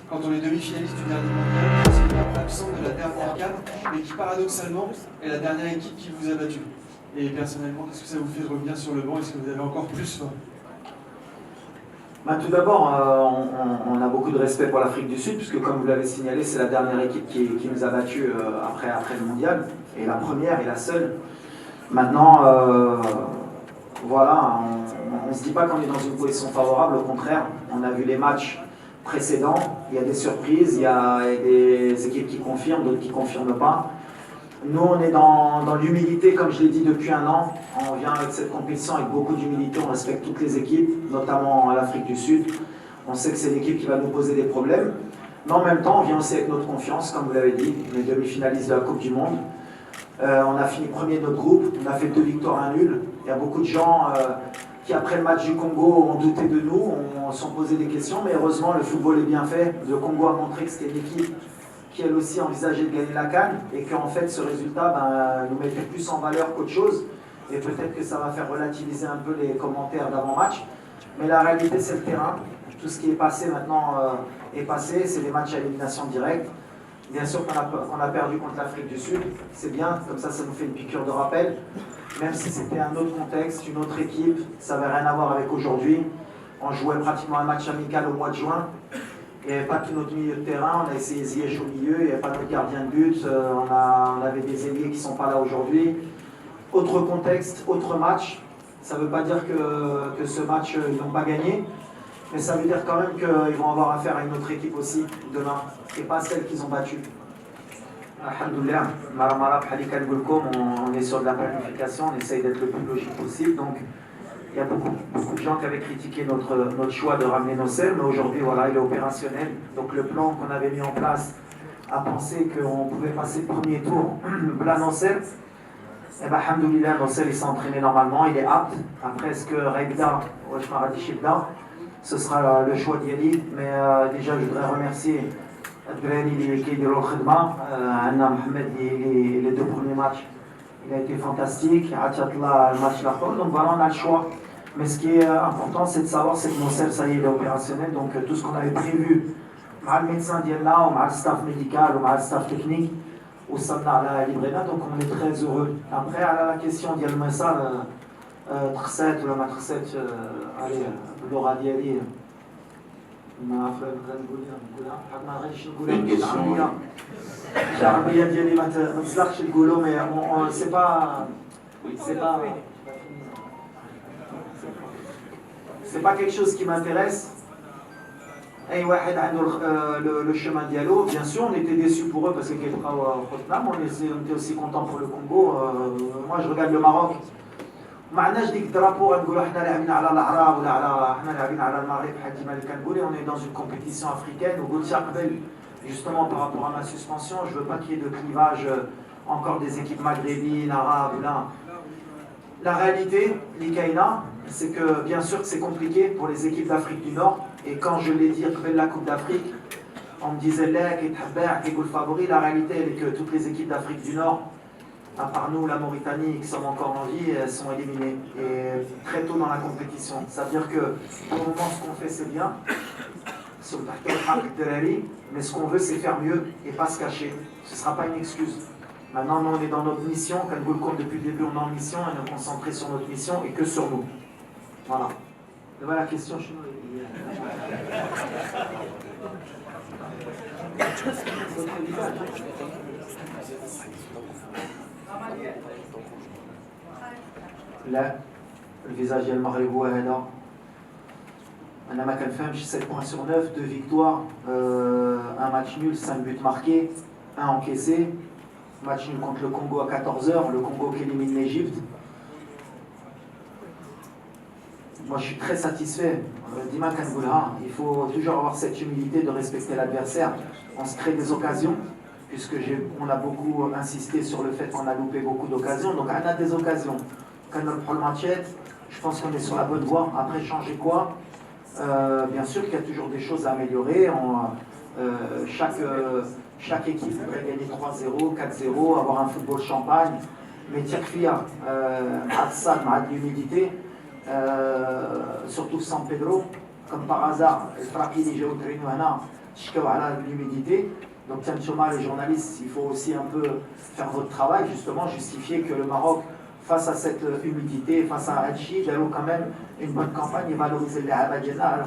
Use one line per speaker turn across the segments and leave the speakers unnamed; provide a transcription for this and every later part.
quand on est demi-finaliste du dernier mondial, c'est absent de la dernière CAN, mais qui paradoxalement est la dernière équipe qui vous a battu. Et personnellement, qu'est-ce que ça vous fait revenir sur le banc? Est-ce que vous avez encore plus faim?
Tout d'abord, on a beaucoup de respect pour l'Afrique du Sud, puisque comme vous l'avez signalé, c'est la dernière équipe qui nous a battus après le mondial, et la première et la seule. Maintenant, voilà, on ne se dit pas qu'on est dans une position favorable, au contraire, on a vu les matchs précédents, il y a des surprises, il y a des équipes qui confirment, d'autres qui ne confirment pas. Nous, on est dans l'humilité, comme je l'ai dit depuis un an. On vient avec cette compétition avec beaucoup d'humilité, on respecte toutes les équipes, notamment l'Afrique du Sud. On sait que c'est l'équipe qui va nous poser des problèmes. Mais en même temps, on vient aussi avec notre confiance, comme vous l'avez dit, les demi-finalistes de la Coupe du Monde. On a fini premier de notre groupe, on a fait 2 victoires, 1 nul. Il y a beaucoup de gens qui, après le match du Congo, ont douté de nous, ont sont posé des questions, mais heureusement, le football est bien fait. Le Congo a montré que c'était une équipe qui elle aussi envisageait de gagner la CAN et qu'en fait ce résultat nous mettait plus en valeur qu'autre chose et peut-être que ça va faire relativiser un peu les commentaires d'avant-match, mais la réalité c'est le terrain. Tout ce qui est passé maintenant est passé, c'est des matchs à élimination directe. Bien sûr qu'on a perdu contre l'Afrique du Sud, c'est bien, comme ça nous fait une piqûre de rappel, même si c'était un autre contexte, une autre équipe, ça n'avait rien à voir avec aujourd'hui. On jouait pratiquement un match amical au mois de juin. Il n'y avait pas tout notre milieu de terrain, on a essayé Ziyech au milieu, il n'y avait pas notre gardien de but, on avait des ailiers qui ne sont pas là aujourd'hui. Autre contexte, autre match, ça ne veut pas dire que ce match, ils n'ont pas gagné, mais ça veut dire quand même qu'ils vont avoir affaire à une autre équipe aussi demain, et pas celle qu'ils ont battue. Alhamdoulilah, on est sur de la planification, on essaye d'être le plus logique possible, donc il y a beaucoup de gens qui avaient critiqué notre choix de ramener Nosser, mais aujourd'hui, voilà, il est opérationnel. Donc le plan qu'on avait mis en place à penser qu'on pouvait passer le premier tour, là, Nosser, et bien, alhamdoulilah, Nosser, il s'est entraîné normalement, il est apte. Après, est-ce que Raïbda, ce sera le choix d'Yali, mais déjà, je voudrais remercier Adbrani qui est de l'Okhidma, Anna Mohamed, les 2 premiers matchs. Il a été fantastique, Atiatla, le match d'Arpon, donc voilà, on a le choix. Mais ce qui est important, c'est de savoir c'est que Nosser, ça y est, il est opérationnel. Donc tout ce qu'on avait prévu, avec le médecin d'Yella, avec le staff médical, avec le staff technique, au Samna à la Librena, donc on est très heureux. Après, à la question d'Yel Messa, Trsset ou la Matrsset, allez, Laura Diali, ما غاديش نقولها بالعربيه العربيه ديالي ما تزلقش نقولوا مي سي با c'est pas quelque chose qui m'intéresse. Et le chemin dialogue, bien sûr, on était déçus pour eux parce que on était aussi contents pour le Congo. Moi, je regarde le Maroc. ما عندناش ديك الدرابو غنقولوا حنا لاعبين على الاعراب ولا على حنا لاعبين على المغرب بحال كيما اللي كنقولي. On est dans une compétition africaine وقلت قبل justement par rapport à ma suspension, je veux pas qu'il y ait de clivage encore des équipes maghrébines, arabes là. La réalité, l'Ikaïna, c'est que bien sûr que c'est compliqué pour les équipes d'Afrique du Nord, et quand je l'ai dit après la Coupe d'Afrique, on me disait là qui est le favori. La réalité elle est que toutes les équipes d'Afrique du Nord, à part nous, la Mauritanie, qui sommes encore en vie, elles sont éliminées. Et très tôt dans la compétition. Ça veut dire que pour le moment, ce qu'on fait, c'est bien. Mais ce qu'on veut, c'est faire mieux et pas se cacher. Ce ne sera pas une excuse. Maintenant, nous, on est dans notre mission. Quand vous le compte depuis le début, on est en mission et on est concentré sur notre mission et que sur nous. Voilà. Et voilà la question. Là, le visage ديال المغرب هو هذا. انا ما كنفهمش 7 points sur 9, 2 victoires, un match nul, 5 buts marqués, 1 encaissé. Match nul contre le Congo à 14h, le Congo qui élimine l'Égypte. Moi je suis très satisfait. Dima Kangoula, il faut toujours avoir cette humilité de respecter l'adversaire. On se crée des occasions, puisque on a beaucoup insisté sur le fait qu'on a loupé beaucoup d'occasions. Donc on a des occasions. Quand on prend le match, je pense qu'on est sur la bonne voie. Après, changer quoi? Bien sûr qu'il y a toujours des choses à améliorer. Chaque équipe voudrait gagner 3-0, 4-0, avoir un football champagne. Mais Tirkfia, Hatsad, de l'humidité, surtout San Pedro, comme par hasard, le Fraki, l'humidité. Donc les journalistes, il faut aussi un peu faire votre travail, justement, justifier que le Maroc, face à cette humidité, face à Hadji, il a quand même une bonne campagne et valoriser les Abadjana.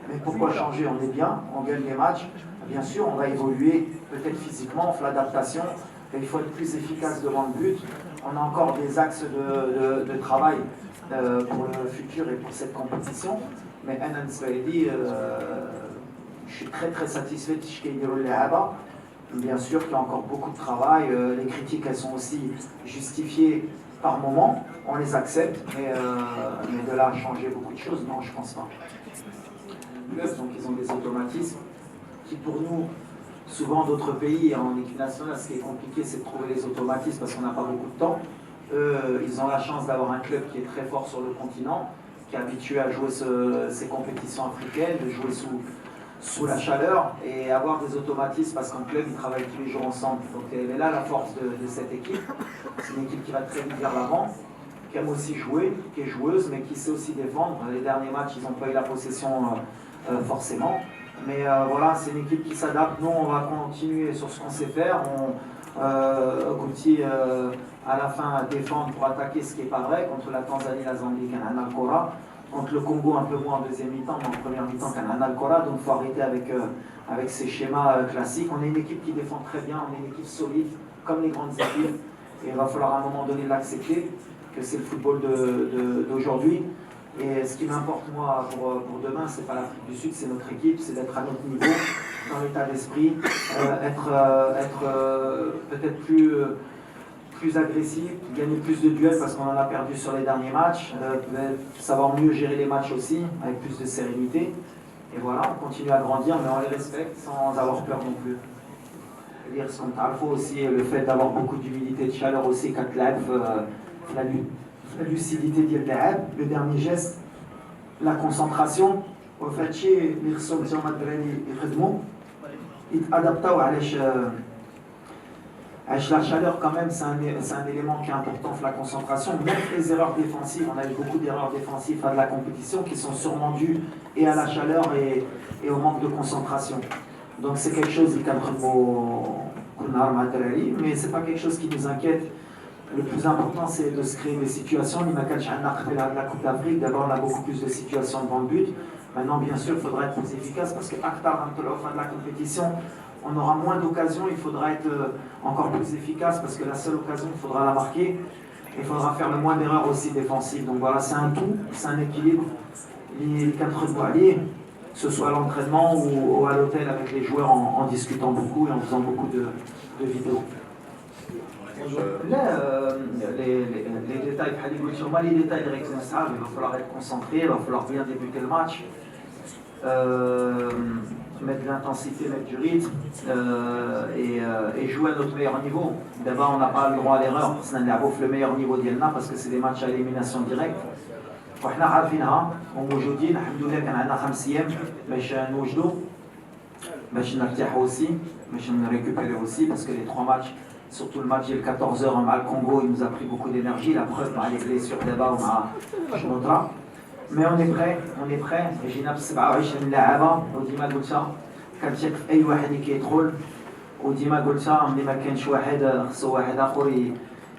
Mais pourquoi changer? On est bien, on gagne les matchs. Bien sûr, on va évoluer, peut-être physiquement, on fait l'adaptation. Il faut être plus efficace devant le but. On a encore des axes de travail pour le futur et pour cette compétition. Mais Anan Sbaidi, je suis très très satisfait de ce qu'il y a. Bien sûr qu'il y a encore beaucoup de travail. Les critiques, elles sont aussi justifiées par moment. On les accepte, mais de là à changer beaucoup de choses, non, je ne pense pas. Donc ils ont des automatismes qui, pour nous, souvent d'autres pays en équipe nationale, ce qui est compliqué, c'est de trouver les automatismes parce qu'on n'a pas beaucoup de temps. Ils ont la chance d'avoir un club qui est très fort sur le continent, qui est habitué à jouer ces compétitions africaines, de jouer sous la chaleur et avoir des automatismes parce qu'en club, ils travaillent tous les jours ensemble. Donc elle est là la force de cette équipe. C'est une équipe qui va très vite vers l'avant, qui aime aussi jouer, qui est joueuse, mais qui sait aussi défendre. Les derniers matchs, ils n'ont pas eu la possession forcément. Mais voilà, c'est une équipe qui s'adapte. Nous, on va continuer sur ce qu'on sait faire. Gouti, à la fin, défendre pour attaquer, ce qui n'est pas vrai. Contre la Tanzanie, la Zambie, Canada, le Kora. Contre le Congo, un peu moins en deuxième mi-temps, mais en première mi-temps, Canada, le Kora. Donc, il faut arrêter avec ces schémas classiques. On est une équipe qui défend très bien. On est une équipe solide, comme les grandes équipes. Et il va falloir à un moment donné l'accepter, que c'est le football d'aujourd'hui. Et ce qui m'importe, moi, pour demain, c'est pas l'Afrique du Sud, c'est notre équipe, c'est d'être à notre niveau, dans l'état d'esprit, être peut-être plus agressif, gagner plus de duels parce qu'on en a perdu sur les derniers matchs, savoir mieux gérer les matchs aussi, avec plus de sérénité. Et voilà, on continue à grandir, mais on les respecte sans avoir peur non plus. C'est-à-dire, ce qu'on a aussi, le fait d'avoir beaucoup d'humidité, de chaleur aussi, quand la lucidité ديال اللاعب, le dernier geste, la concentration, وفي هادشي اللي خصهم هما الدراري يخدموا يتادابطاو علاش la chaleur quand même c'est un élément qui est important pour la concentration. Même les erreurs défensives, on a eu beaucoup d'erreurs défensives à la compétition qui sont sûrement dues et à la chaleur et au manque de concentration. Donc c'est quelque chose qui mais c'est pas quelque chose qui nous inquiète. Le plus important, c'est de se créer des situations. La Coupe d'Afrique, d'abord, on a beaucoup plus de situations devant le but. Maintenant, bien sûr, il faudra être plus efficace parce qu'à la fin de la compétition, on aura moins d'occasions. Il faudra être encore plus efficace parce que la seule occasion, il faudra la marquer. Il faudra faire le moins d'erreurs aussi défensives. Donc voilà, c'est un tout, c'est un équilibre. Les 4 doigts liés, que ce soit à l'entraînement ou à l'hôtel avec les joueurs en discutant beaucoup et en faisant beaucoup de vidéos. Là, les détails, les détails responsables, il va falloir être concentré, il va falloir bien débuter le match, mettre de l'intensité, mettre du rythme et jouer à notre meilleur niveau. D'abord, on n'a pas le droit à l'erreur, c'est le meilleur niveau d'Yelna parce que c'est des matchs à élimination directe. وحنا عارفينها وموجودين الحمد لله كان عندنا 5 ايام باش نوجدوا باش نرتاحوا aussi باش نريكوبيري aussi parce que les 3 matchs surtout le match le 14h en Mal Congo, il nous a pris beaucoup d'énergie, la preuve par les blessures d'Eba ou Jnotra. Mais on est prêt. جينا ب 27 لاعبة وديما قلتها كنثق في أي واحد اللي كيدخل وديما قلتها ملي ما كانش واحد خصو واحد آخر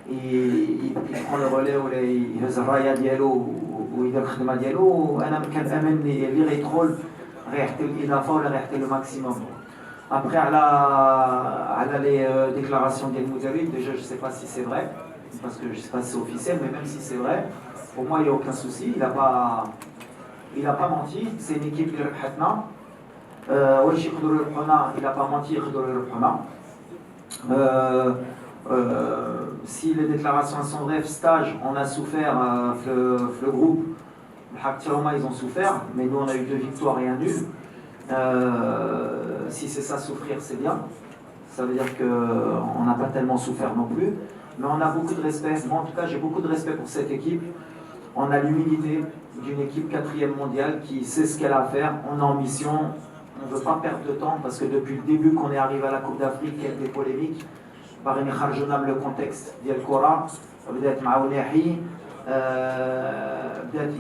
يبقى الغولي ولا يهز الراية ديالو ويدير الخدمة ديالو وأنا كنأمن اللي غيدخل غيحتي الإضافة ولا غيحتي لو ماكسيموم. Après, à les déclarations d'El Moudarib, déjà je ne sais pas si c'est vrai, parce que je ne sais pas si c'est officiel, mais même si c'est vrai, pour moi il n'y a aucun souci, il n'a pas menti, c'est une équipe qui reprend. Il n'a pas menti, si les déclarations sont vraies, stage, on a souffert, le groupe, ils ont souffert, mais nous on a eu 2 victoires et 1 nul. Si c'est ça souffrir, c'est bien. Ça veut dire qu'on n'a pas tellement souffert non plus. Mais on a beaucoup de respect. Moi, en tout cas, j'ai beaucoup de respect pour cette équipe. On a l'humilité d'une équipe 4e mondiale qui sait ce qu'elle a à faire. On est en mission. On ne veut pas perdre de temps parce que depuis le début qu'on est arrivé à la Coupe d'Afrique, il y a des polémiques. Par le contexte d'El Kora, peut-être Maounehi, peut-être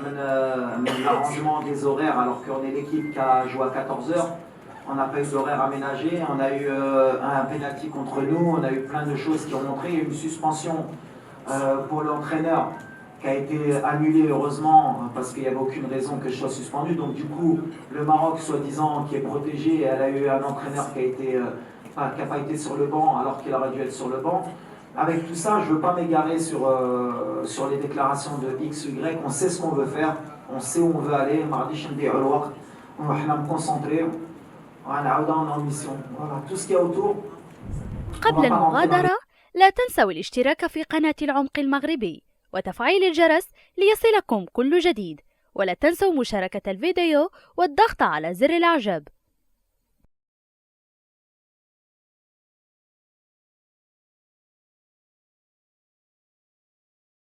l'arrangement des horaires alors qu'on est l'équipe qui a joué à 14h. On n'a pas eu d'horaire aménagé, on a eu un penalty contre nous, on a eu plein de choses qui ont montré. Il y a eu une suspension pour l'entraîneur qui a été annulée heureusement parce qu'il n'y avait aucune raison que je sois suspendu. Donc du coup, le Maroc, soi-disant, qui est protégé, elle a eu un entraîneur qui n'a pas été sur le banc alors qu'il aurait dû être sur le banc. Avec tout ça, je ne veux pas m'égarer sur les déclarations de X ou Y. On sait ce qu'on veut faire, on sait où on veut aller. On va me concentrer. Voilà, tout ce qu'il y a autour.
قبل المغادرة لا تنسوا الاشتراك في قناة العمق المغربي وتفعيل الجرس ليصلكم كل جديد، ولا تنسوا مشاركة الفيديو والضغط على زر الإعجاب.